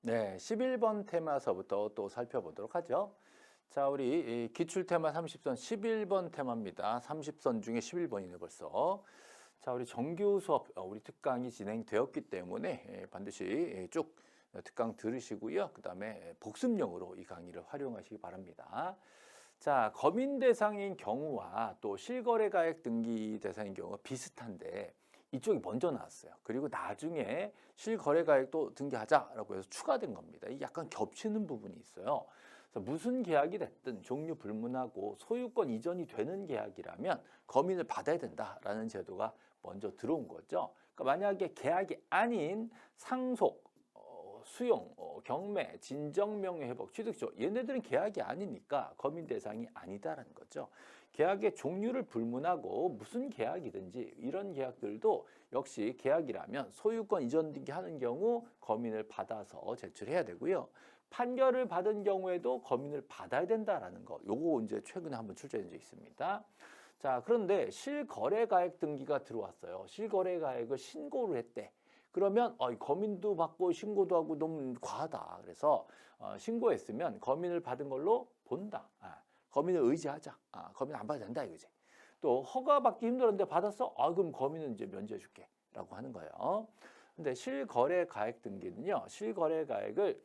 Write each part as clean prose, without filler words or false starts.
네, 11번 테마서부터 또 살펴보도록 하죠. 자, 우리 이 기출 테마 30선 11번 테마입니다. 30선 중에 11번이네 벌써. 자, 우리 정규 수업, 우리 특강이 진행되었기 때문에 반드시 쭉 특강 들으시고요. 그 다음에 복습용으로 이 강의를 활용하시기 바랍니다. 자, 검인 대상인 경우와 또 실거래가액 등기 대상인 경우가 비슷한데 이쪽이 먼저 나왔어요. 그리고 나중에 실거래가액도 등기하자라고 해서 추가된 겁니다. 이게 약간 겹치는 부분이 있어요. 그래서 무슨 계약이 됐든 종류 불문하고 소유권 이전이 되는 계약이라면 검인을 받아야 된다라는 제도가 먼저 들어온 거죠. 그러니까 만약에 계약이 아닌 상속, 수용, 경매, 진정명예 회복, 취득조 얘네들은 계약이 아니니까 검인 대상이 아니다라는 거죠. 계약의 종류를 불문하고 무슨 계약이든지 이런 계약들도 역시 계약이라면 소유권 이전 등기하는 경우 검인을 받아서 제출해야 되고요. 판결을 받은 경우에도 검인을 받아야 된다라는 거. 요거 이제 최근에 한번 출제된 적이 있습니다. 자, 그런데 실거래가액 등기가 들어왔어요. 실거래가액을 신고를 했대. 그러면 검인도 받고 신고도 하고 너무 과하다. 그래서 신고했으면 검인을 받은 걸로 본다. 검인을 의지하자. 검인 안 받아도 된다 이거지. 또 허가받기 힘들었는데 받았어? 그럼 검인은 이제 면제해줄게. 라고 하는 거예요. 근데 실거래가액 등기는요. 실거래가액을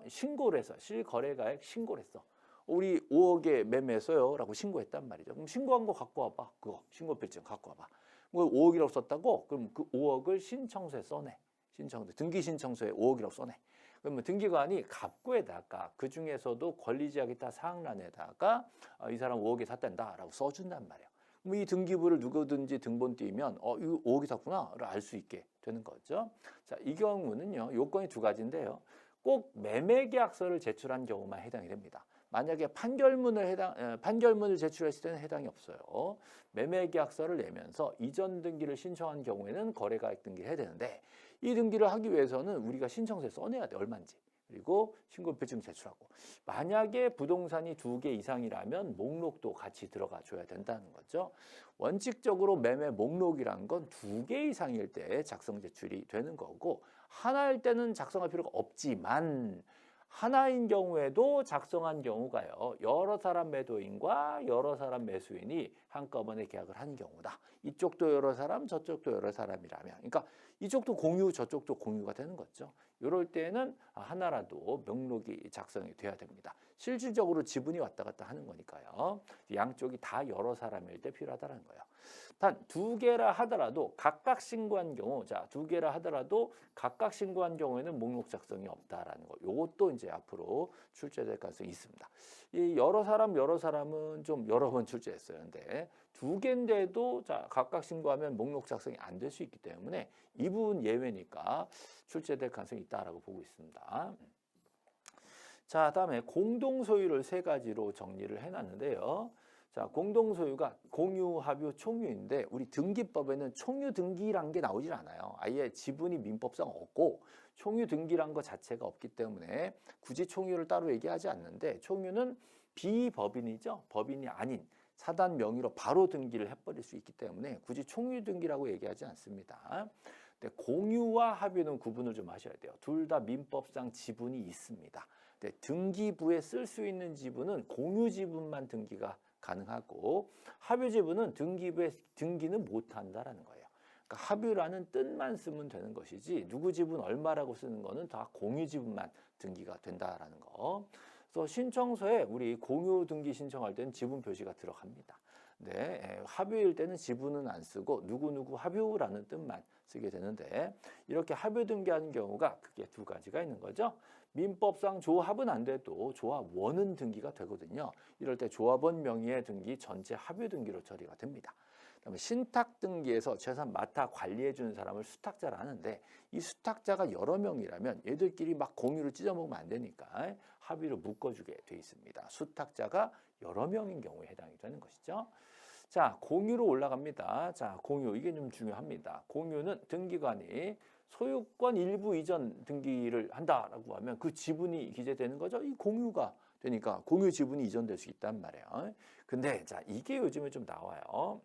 신고를 해서 실거래가액 신고를 했어. 우리 5억에 매매했어요. 라고 신고했단 말이죠. 그럼 신고한 거 갖고 와봐. 그거 신고필증 갖고 와봐. 뭐 5억이라고 썼다고? 그럼 그 5억을 신청서에 써내. 신청서, 등기 신청서에 5억이라고 써내. 그러면 등기관이 갑구에다가 그 중에서도 권리지역이 다 사항란에다가 이 사람 5억에 샀단다라고 써준단 말이에요. 그럼 이 등기부를 누구든지 등본 띄면 이거 5억이 샀구나를 알 수 있게 되는 거죠. 자, 이 경우는요. 요건이 두 가지인데요. 꼭 매매계약서를 제출한 경우만 해당이 됩니다. 만약에 판결문을 제출했을 때는 해당이 없어요. 매매계약서를 내면서 이전 등기를 신청한 경우에는 거래가액 등기를 해야 되는데 이 등기를 하기 위해서는 우리가 신청서에 써내야 돼. 얼마인지. 그리고 신고표증 제출하고 만약에 부동산이 2개 이상이라면 목록도 같이 들어가 줘야 된다는 거죠. 원칙적으로 매매 목록이란 건 2개 이상일 때 작성 제출이 되는 거고 하나일 때는 작성할 필요가 없지만 하나인 경우에도 작성한 경우가요. 여러 사람 매도인과 여러 사람 매수인이 한꺼번에 계약을 한 경우다. 이쪽도 여러 사람, 저쪽도 여러 사람이라면. 그러니까 이쪽도 공유, 저쪽도 공유가 되는 거죠. 이럴 때는 하나라도 명록이 작성이 돼야 됩니다. 실질적으로 지분이 왔다 갔다 하는 거니까요. 양쪽이 다 여러 사람일 때 필요하다는 거예요. 단 2개라 하더라도 각각 신고한 경우, 자, 2개라 하더라도 각각 신고한 경우에는 목록 작성이 없다라는 거. 요것도 이제 앞으로 출제될 가능성이 있습니다. 이 여러 사람은 좀 여러 번 출제했어요. 근데 2개인데도 자, 각각 신고하면 목록 작성이 안 될 수 있기 때문에 이 부분 예외니까 출제될 가능성이 있다라고 보고 있습니다. 자, 다음에 공동 소유를 3가지로 정리를 해놨는데요. 자, 공동 소유가 공유, 합유, 총유인데 우리 등기법에는 총유 등기란 게 나오질 않아요. 아예 지분이 민법상 없고 총유 등기란 거 자체가 없기 때문에 굳이 총유를 따로 얘기하지 않는데 총유는 비법인이죠. 법인이 아닌 사단 명의로 바로 등기를 해버릴 수 있기 때문에 굳이 총유 등기라고 얘기하지 않습니다. 근데 공유와 합유는 구분을 좀 하셔야 돼요. 둘 다 민법상 지분이 있습니다. 근데 등기부에 쓸 수 있는 지분은 공유 지분만 등기가 가능하고 합유 지분은 등기부에 등기는 못한다라는 거예요. 그러니까 합유라는 뜻만 쓰면 되는 것이지 누구 지분 얼마라고 쓰는 거는 다 공유 지분만 등기가 된다라는 거. 그래서 신청서에 우리 공유 등기 신청할 때는 지분 표시가 들어갑니다. 네, 합유일 때는 지분은 안 쓰고 누구누구 합유라는 뜻만 쓰게 되는데 이렇게 합유 등기하는 경우가 크게 2가지가 있는 거죠. 민법상 조합은 안 돼도 조합원은 등기가 되거든요. 이럴 때 조합원 명의의 등기 전체 합유 등기로 처리가 됩니다. 그다음에 신탁 등기에서 재산 맡아 관리해 주는 사람을 수탁자라 하는데 이 수탁자가 여러 명이라면 얘들끼리 막 공유를 찢어 먹으면 안 되니까 합의로 묶어주게 돼 있습니다. 수탁자가 여러 명인 경우에 해당이 되는 것이죠. 자, 공유로 올라갑니다. 자, 공유 이게 좀 중요합니다. 공유는 등기관이 소유권 일부 이전 등기를 한다라고 하면 그 지분이 기재되는 거죠. 이 공유가 되니까 공유 지분이 이전될 수 있단 말이에요. 근데 자, 이게 요즘에 좀 나와요.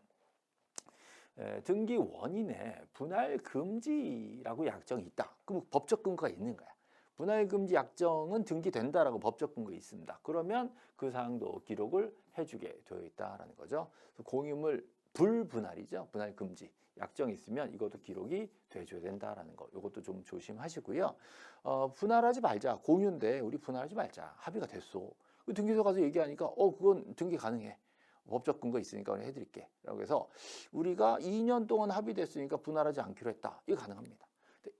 등기 원인에 분할 금지라고 약정이 있다. 그럼 법적 근거가 있는 거야. 분할금지 약정은 등기된다라고 법적 근거 있습니다. 그러면 그 사항도 기록을 해주게 되어 있다라는 거죠. 공유물 불분할이죠. 분할금지 약정이 있으면 이것도 기록이 돼줘야 된다라는 거. 이것도 좀 조심하시고요. 분할하지 말자. 공유인데 우리 분할하지 말자. 합의가 됐어. 등기소 가서 얘기하니까 그건 등기 가능해. 법적 근거 있으니까 해드릴게. 라고 해서 우리가 2년 동안 합의됐으니까 분할하지 않기로 했다. 이거 가능합니다.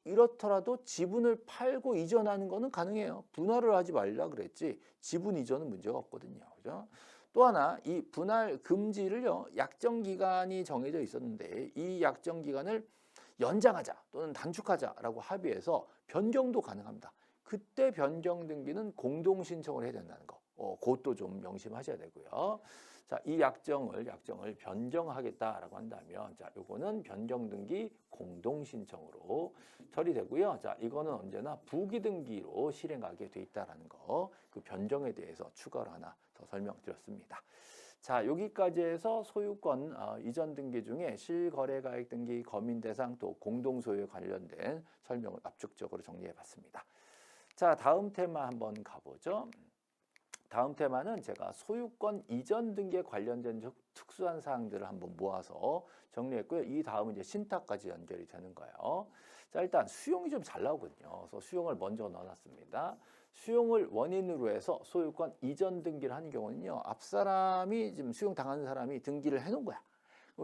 이렇더라도 지분을 팔고 이전하는 거는 가능해요. 분할을 하지 말라 그랬지 지분 이전은 문제가 없거든요. 그죠? 또 하나 이 분할 금지를요. 약정 기간이 정해져 있었는데 이 약정 기간을 연장하자 또는 단축하자라고 합의해서 변경도 가능합니다. 그때 변경 등기는 공동 신청을 해야 된다는 거. 그것도 좀 명심하셔야 되고요. 자, 이 약정을 변경하겠다라고 한다면, 자, 요거는 변경 등기 공동 신청으로 처리되고요. 자, 이거는 언제나 부기 등기로 실행하게 돼 있다라는 거, 그 변경에 대해서 추가로 하나 더 설명드렸습니다. 자, 여기까지 해서 소유권 이전 등기 중에 실거래가액 등기, 검인 대상 또 공동 소유에 관련된 설명을 압축적으로 정리해 봤습니다. 자, 다음 테마 한번 가보죠. 다음 테마는 제가 소유권 이전 등기에 관련된 특수한 사항들을 한번 모아서 정리했고요. 이 다음은 이제 신탁까지 연결이 되는 거예요. 자, 일단 수용이 좀 잘 나오거든요. 그래서 수용을 먼저 넣어놨습니다. 수용을 원인으로 해서 소유권 이전 등기를 하는 경우는요. 앞 사람이 지금 수용당하는 사람이 등기를 해놓은 거야.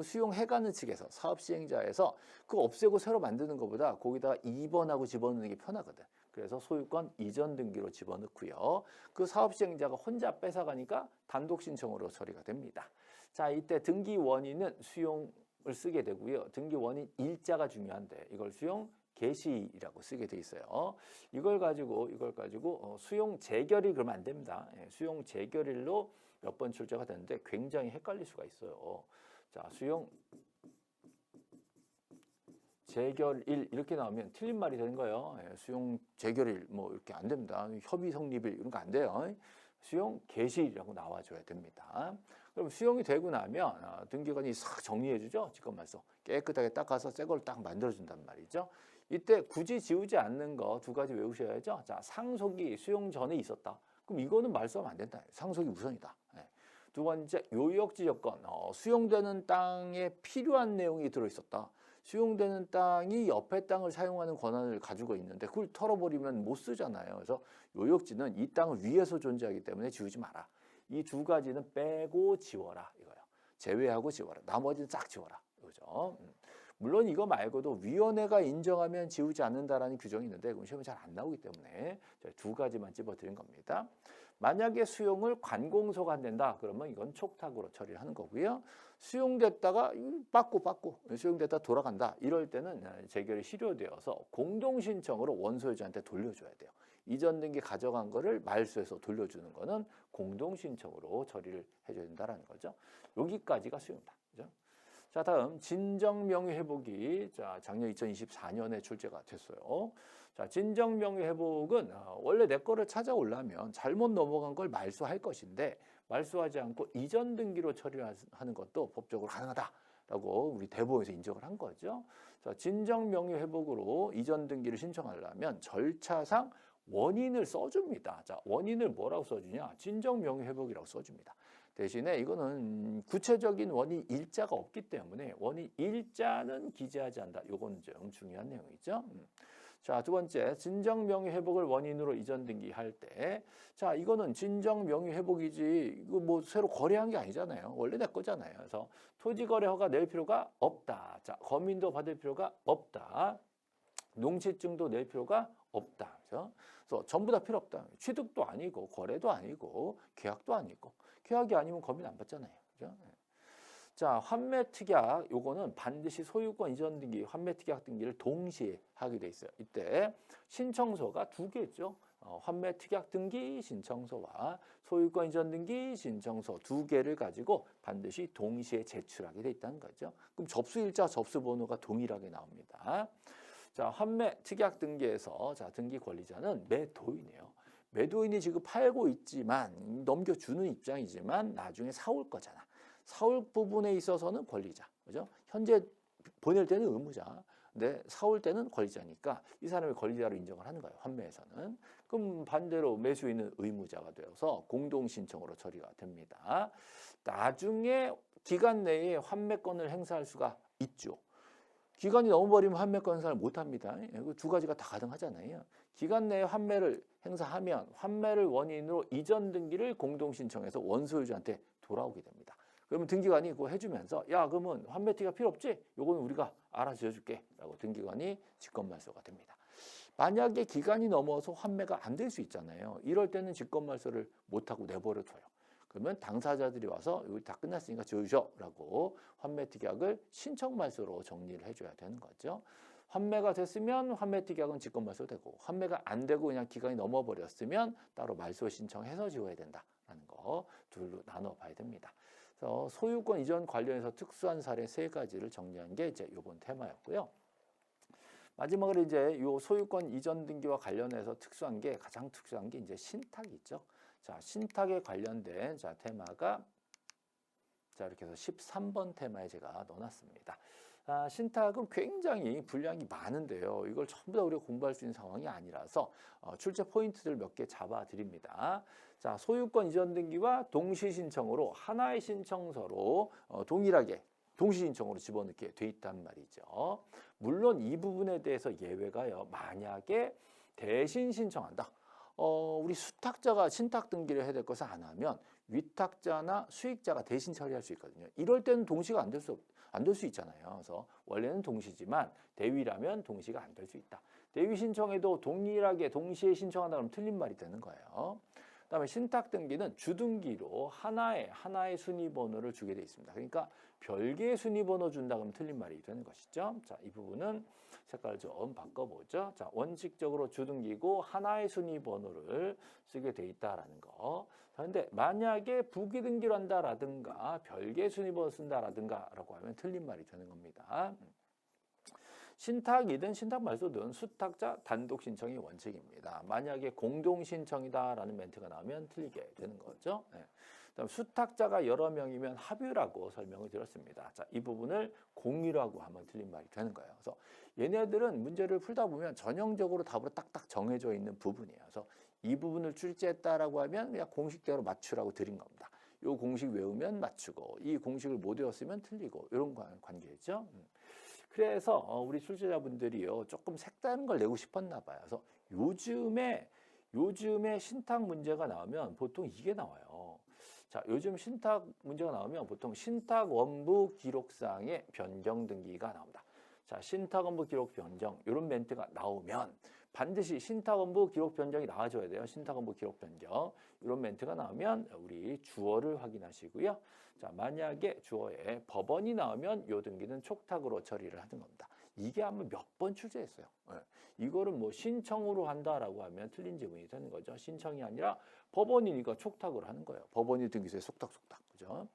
수용해가는 측에서 사업 시행자에서 그거 없애고 새로 만드는 것보다 거기다가 2번하고 집어넣는 게 편하거든. 그래서 소유권 이전 등기로 집어넣고요. 그 사업 시행자가 혼자 뺏어가니까 단독 신청으로 처리가 됩니다. 자, 이때 등기 원인은 수용을 쓰게 되고요. 등기 원인 일자가 중요한데 이걸 수용 개시라고 쓰게 돼 있어요. 이걸 가지고 수용 재결일 그러면 안 됩니다. 수용 재결일로 몇 번 출제가 되는데 굉장히 헷갈릴 수가 있어요. 자, 수용 재결일 이렇게 나오면 틀린 말이 되는 거예요. 수용 재결일 뭐 이렇게 안 됩니다. 협의 성립일 이런 거 안 돼요. 수용 개시일이라고 나와줘야 됩니다. 그럼 수용이 되고 나면 등기관이 싹 정리해주죠. 직권말소 깨끗하게 닦아서 새 걸 딱 만들어준단 말이죠. 이때 굳이 지우지 않는 거 두 가지 외우셔야죠. 자, 상속이 수용 전에 있었다. 그럼 이거는 말소하면 안 된다. 상속이 우선이다. 두 번째, 요역지 조건. 수용되는 땅에 필요한 내용이 들어있었다. 수용되는 땅이 옆에 땅을 사용하는 권한을 가지고 있는데 그걸 털어버리면 못 쓰잖아요. 그래서 요역지는 이 땅을 위에서 존재하기 때문에 지우지 마라. 이 두 가지는 빼고 지워라 이거예요. 제외하고 지워라. 나머지는 싹 지워라. 이거죠. 물론 이거 말고도 위원회가 인정하면 지우지 않는다라는 규정이 있는데 그건 시험에 잘 안 나오기 때문에 두 가지만 집어드린 겁니다. 만약에 수용을 관공서가 안 된다 그러면 이건 촉탁으로 처리를 하는 거고요. 수용됐다가 빠꾸 수용됐다 돌아간다 이럴 때는 재결이 실효되어서 공동신청으로 원소유자한테 돌려줘야 돼요. 이전 등기 가져간 거를 말소해서 돌려주는 거는 공동신청으로 처리를 해줘야 된다는 거죠. 여기까지가 수용이다. 그죠? 자, 다음 진정명의 회복이 작년 2024년에 출제가 됐어요. 자, 진정명의 회복은 원래 내 거를 찾아오려면 잘못 넘어간 걸 말소할 것인데 말소하지 않고 이전 등기로 처리하는 것도 법적으로 가능하다라고 우리 대법원에서 인정을 한 거죠. 자, 진정명의 회복으로 이전 등기를 신청하려면 절차상 원인을 써줍니다. 자, 원인을 뭐라고 써주냐? 진정명의 회복이라고 써줍니다. 대신에 이거는 구체적인 원인 일자가 없기 때문에 원인 일자는 기재하지 않는다. 이건 좀 중요한 내용이죠. 자, 두 번째, 진정명의 회복을 원인으로 이전 등기할 때, 자, 이거는 진정명의 회복이지, 이거 뭐 새로 거래한 게 아니잖아요. 원래 내 거잖아요. 그래서 토지거래 허가 낼 필요가 없다. 자, 검인도 받을 필요가 없다. 농지증도 낼 필요가 없다. 그래서 전부 다 필요 없다. 취득도 아니고, 거래도 아니고, 계약도 아니고, 계약이 아니면 검인 안 받잖아요. 그죠? 자, 환매특약 요거는 반드시 소유권 이전 등기, 환매특약 등기를 동시에 하게 돼 있어요. 이때 신청서가 두 개죠. 환매특약 등기 신청서와 소유권 이전 등기 신청서 두 개를 가지고 반드시 동시에 제출하게 돼 있다는 거죠. 그럼 접수일자, 접수번호가 동일하게 나옵니다. 자, 환매특약 등기에서 등기 권리자는 매도인이에요. 매도인이 지금 팔고 있지만 넘겨주는 입장이지만 나중에 사올 거잖아. 사올 부분에 있어서는 권리자, 그죠? 현재 보낼 때는 의무자. 근데 사올 때는 권리자니까 이 사람이 권리자로 인정을 하는 거예요. 환매에서는. 그럼 반대로 매수인은 의무자가 되어서 공동 신청으로 처리가 됩니다. 나중에 기간 내에 환매권을 행사할 수가 있죠. 기간이 넘어버리면 환매권 행사를 못합니다. 두 가지가 다 가능하잖아요. 기간 내에 환매를 행사하면 환매를 원인으로 이전 등기를 공동 신청해서 원소유주한테 돌아오게 됩니다. 그러면 등기관이 그거 해주면서 야 그러면 환매티가 필요 없지? 요거는 우리가 알아서 줄게 라고 등기관이 직권말소가 됩니다. 만약에 기간이 넘어서 환매가 안 될 수 있잖아요. 이럴 때는 직권말소를 못하고 내버려둬요. 그러면 당사자들이 와서 여기 다 끝났으니까 지으셔라고 환매티 계약을 신청말소로 정리를 해줘야 되는 거죠. 환매가 됐으면 환매티 계약은 직권말소 되고 환매가 안 되고 그냥 기간이 넘어버렸으면 따로 말소 신청해서 지어야 된다라는 거 둘로 나눠봐야 됩니다. 그래서 소유권 이전 관련해서 특수한 사례 3가지를 정리한 게 이제 이번 테마였고요. 마지막으로 이제 이 소유권 이전 등기와 관련해서 가장 특수한 게 이제 신탁이 있죠. 자, 신탁에 관련된 테마가 이렇게 해서 13번 테마에 제가 넣어놨습니다. 신탁은 굉장히 분량이 많은데요. 이걸 전부 다 우리가 공부할 수 있는 상황이 아니라서 출제 포인트들 몇 개 잡아 드립니다. 자, 소유권 이전 등기와 동시 신청으로 하나의 신청서로 동일하게 동시 신청으로 집어넣게 돼 있단 말이죠. 물론 이 부분에 대해서 예외가요. 만약에 대신 신청한다. 우리 수탁자가 신탁 등기를 해야 될 것을 안 하면 위탁자나 수익자가 대신 처리할 수 있거든요. 이럴 때는 동시가 안 될 수 있잖아요. 그래서 원래는 동시지만 대위라면 동시가 안 될 수 있다. 대위 신청에도 동일하게 동시에 신청한다 그러면 틀린 말이 되는 거예요. 그다음에 신탁 등기는 주등기로 하나의 순위번호를 주게 돼 있습니다. 그러니까 별개의 순위번호 준다 그러면 틀린 말이 되는 것이죠. 자, 이 부분은 색깔을 좀 바꿔보죠. 자, 원칙적으로 주등기고 하나의 순위번호를 쓰게 돼 있다라는 거. 그런데 만약에 부기등기로 한다라든가 별개의 순위번호 쓴다라든가라고 하면 틀린 말이 되는 겁니다. 신탁이든 신탁 말소든 수탁자 단독 신청이 원칙입니다. 만약에 공동 신청이다라는 멘트가 나오면 틀리게 되는 거죠. 네. 그다음 수탁자가 여러 명이면 합유라고 설명을 드렸습니다. 자, 이 부분을 공유라고 하면 틀린 말이 되는 거예요. 그래서 얘네들은 문제를 풀다 보면 전형적으로 답으로 딱딱 정해져 있는 부분이에요. 그래서 이 부분을 출제했다라고 하면 그냥 공식대로 맞추라고 드린 겁니다. 이 공식 외우면 맞추고 이 공식을 못 외웠으면 틀리고 이런 관계죠. 그래서 우리 출제자분들이요 조금 색다른 걸 내고 싶었나 봐요. 그래서 요즘에 신탁 문제가 나오면 보통 이게 나와요. 자, 요즘 신탁 문제가 나오면 보통 신탁 원부 기록상의 변경 등기가 나옵니다. 자, 신탁 원부 기록 변경 이런 멘트가 나오면 반드시 신탁 원부 기록 변경이 나와줘야 돼요. 신탁 원부 기록 변경 이런 멘트가 나오면 우리 주어를 확인하시고요. 자, 만약에 주어에 법원이 나오면 요 등기는 촉탁으로 처리를 하는 겁니다. 이게 아마 몇 번 출제했어요. 네. 이거를 뭐 신청으로 한다라고 하면 틀린 지문이 되는 거죠. 신청이 아니라 법원이니까 촉탁으로 하는 거예요. 법원이 등기소에 속닥속닥. 그죠?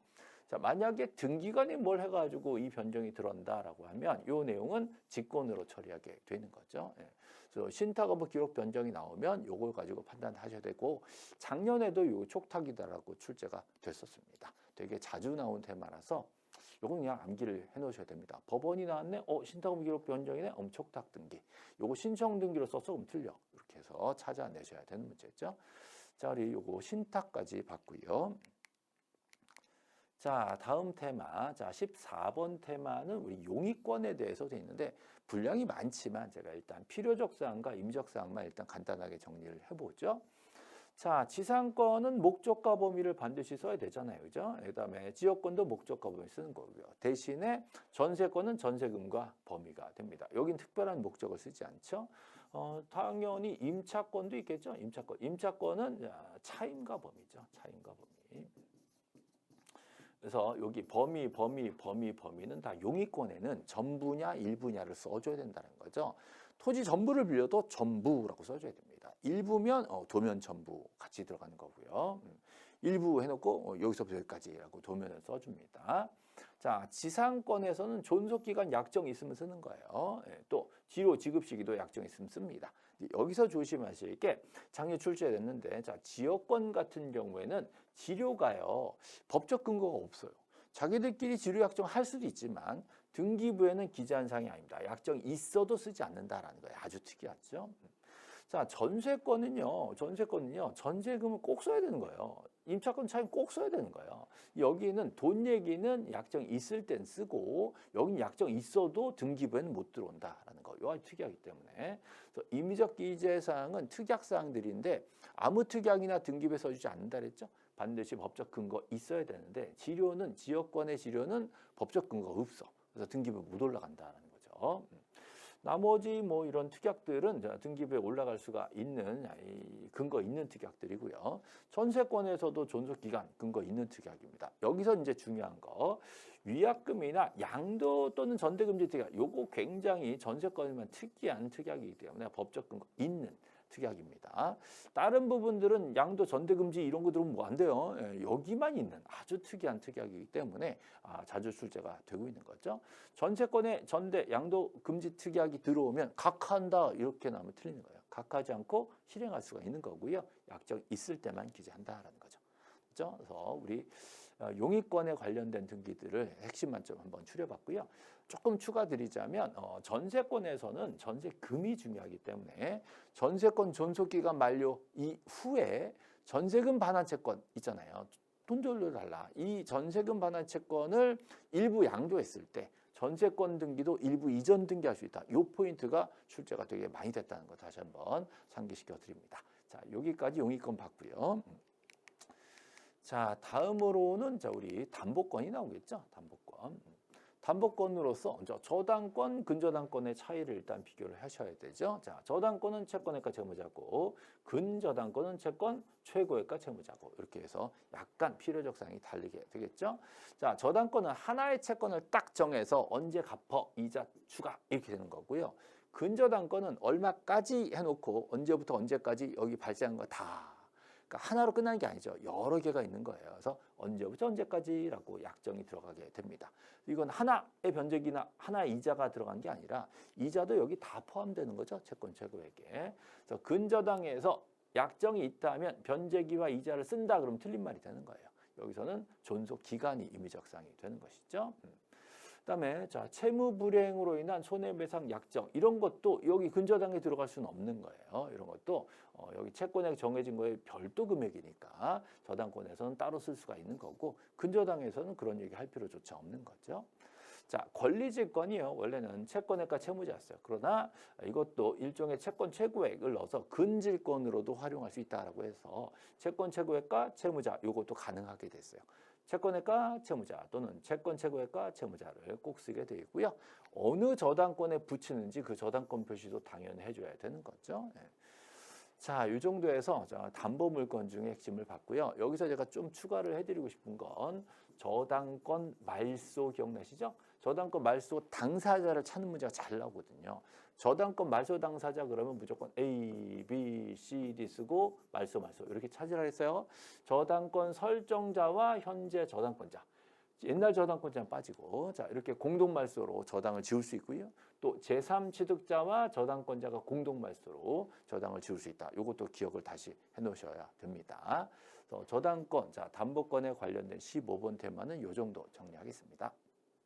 자, 만약에 등기관이 뭘 해가지고 이 변경이 들어온다라고 하면 이 내용은 직권으로 처리하게 되는 거죠. 예. 그래서 신탁원부 기록 변경이 나오면 요걸 가지고 판단하셔야 되고 작년에도 요 촉탁이다라고 출제가 됐었습니다. 되게 자주 나온 테마라서 요건 그냥 암기를 해놓으셔야 됩니다. 법원이 나왔네? 신탁원부 기록 변경이네? 촉탁 등기. 요거 신청 등기로 써서 그럼 틀려. 이렇게 해서 찾아내셔야 되는 문제죠. 자, 우리 요거 신탁까지 봤고요. 자, 다음 테마. 자, 14번 테마는 우리 용의권에 대해서 되어 있는데 분량이 많지만 제가 일단 필요적 사항과 임의적 사항만 일단 간단하게 정리를 해보죠. 자, 지상권은 목적과 범위를 반드시 써야 되잖아요. 그죠? 그다음에 지역권도 목적과 범위 쓰는 거고요. 대신에 전세권은 전세금과 범위가 됩니다. 여긴 특별한 목적을 쓰지 않죠. 당연히 임차권도 있겠죠. 임차권은 차임과 범위죠. 차임과 범위. 그래서 여기 범위는 다 용의권에는 전부냐 일부냐를 써줘야 된다는 거죠. 토지 전부를 빌려도 전부라고 써줘야 됩니다. 일부면 도면 전부 같이 들어가는 거고요. 일부 해놓고 여기서부터 여기까지라고 도면을 써줍니다. 자, 지상권에서는 존속기간 약정 있으면 쓰는 거예요. 또 지료 지급 시기도 약정 있으면 씁니다. 여기서 조심하실 게 작년 출제됐는데 자, 지역권 같은 경우에는 지료가요 법적 근거가 없어요. 자기들끼리 지료 약정 할 수도 있지만 등기부에는 기재한 사항이 아닙니다. 약정이 있어도 쓰지 않는다라는 거예요. 아주 특이하죠. 자, 전세권은요, 전세금을 꼭 써야 되는 거예요. 임차권 차익 꼭 써야 되는 거예요. 여기는 돈 얘기는 약정 있을 땐 쓰고, 여긴 약정 있어도 등기부에는 못 들어온다라는 거. 이거 특이하기 때문에. 그래서 임의적 기재사항은 특약사항들인데, 아무 특약이나 등기부에 써주지 않는다 그랬죠? 반드시 법적 근거 있어야 되는데, 지역권의 지료는 법적 근거가 없어. 그래서 등기부에 못 올라간다는 거죠. 나머지 뭐 이런 특약들은 등기부에 올라갈 수가 있는 근거 있는 특약들이고요. 전세권에서도 존속기간 근거 있는 특약입니다. 여기서 이제 중요한 거 위약금이나 양도 또는 전대금지 특약 요거 굉장히 전세권에만 특이한 특약이기 때문에 법적 근거 있는 특약입니다. 다른 부분들은 양도 전대금지 이런 거 들으면 뭐 안 돼요. 여기만 있는 아주 특이한 특약이기 때문에 자주 출제가 되고 있는 거죠. 전세권에 전대 양도 금지 특약이 들어오면 각하한다 이렇게 나오면 틀리는 거예요. 각하지 않고 실행할 수가 있는 거고요. 약정 있을 때만 기재한다라는 거죠. 그렇죠? 그래서 우리 용의권에 관련된 등기들을 핵심만 좀 한번 추려봤고요. 조금 추가드리자면 전세권에서는 전세금이 중요하기 때문에 전세권 존속기간 만료 이후에 전세금 반환 채권 있잖아요. 돈 돌려달라. 이 전세금 반환 채권을 일부 양도했을 때 전세권 등기도 일부 이전 등기할 수 있다. 이 포인트가 출제가 되게 많이 됐다는 거 다시 한번 상기시켜 드립니다. 자, 여기까지 용의권 봤고요. 자, 다음으로는 우리 담보권이 나오겠죠. 담보권으로서 저당권, 근저당권의 차이를 일단 비교를 하셔야 되죠. 자, 저당권은 채권외과 채무자고 근저당권은 채권 최고외과 채무자고 이렇게 해서 약간 필요적 사항이 다르게 되겠죠. 자, 저당권은 하나의 채권을 딱 정해서 언제 갚어 이자 추가 이렇게 되는 거고요. 근저당권은 얼마까지 해놓고 언제부터 언제까지 여기 발생한 거 다. 그러니까 하나로 끝나는 게 아니죠. 여러 개가 있는 거예요. 그래서 언제부터 언제까지라고 약정이 들어가게 됩니다. 이건 하나의 변제기나 하나의 이자가 들어간 게 아니라 이자도 여기 다 포함되는 거죠. 채권 최고액에. 그래서 근저당에서 약정이 있다면 변제기와 이자를 쓴다 그러면 틀린 말이 되는 거예요. 여기서는 존속 기간이 임의적 사항이 되는 것이죠. 그다음에 채무 불이행으로 인한 손해배상 약정 이런 것도 여기 근저당에 들어갈 수는 없는 거예요. 이런 것도 여기 채권액 정해진 거에 별도 금액이니까 저당권에서는 따로 쓸 수가 있는 거고 근저당에서는 그런 얘기 할 필요조차 없는 거죠. 자, 권리질권이요. 원래는 채권액과 채무자였어요. 그러나 이것도 일종의 채권 최고액을 넣어서 근질권으로도 활용할 수 있다라고 해서 채권 최고액과 채무자 이것도 가능하게 됐어요. 채권액과 채무자 또는 채권 최고액과 채무자를 꼭 쓰게 되어 있고요. 어느 저당권에 붙이는지 그 저당권 표시도 당연히 해줘야 되는 거죠. 네. 자, 이 정도에서 담보물권 중에 핵심을 봤고요. 여기서 제가 좀 추가를 해드리고 싶은 건 저당권 말소 기억나시죠? 저당권 말소 당사자를 찾는 문제가 잘 나오거든요. 저당권 말소 당사자 그러면 무조건 A, B, C, D 쓰고 말소 이렇게 찾으라 했어요. 저당권 설정자와 현재 저당권자. 옛날 저당권자는 빠지고 자 이렇게 공동 말소로 저당을 지울 수 있고요. 또 제3취득자와 저당권자가 공동 말소로 저당을 지울 수 있다. 이것도 기억을 다시 해놓으셔야 됩니다. 저당권, 담보권에 관련된 15번 테마는 이 정도 정리하겠습니다.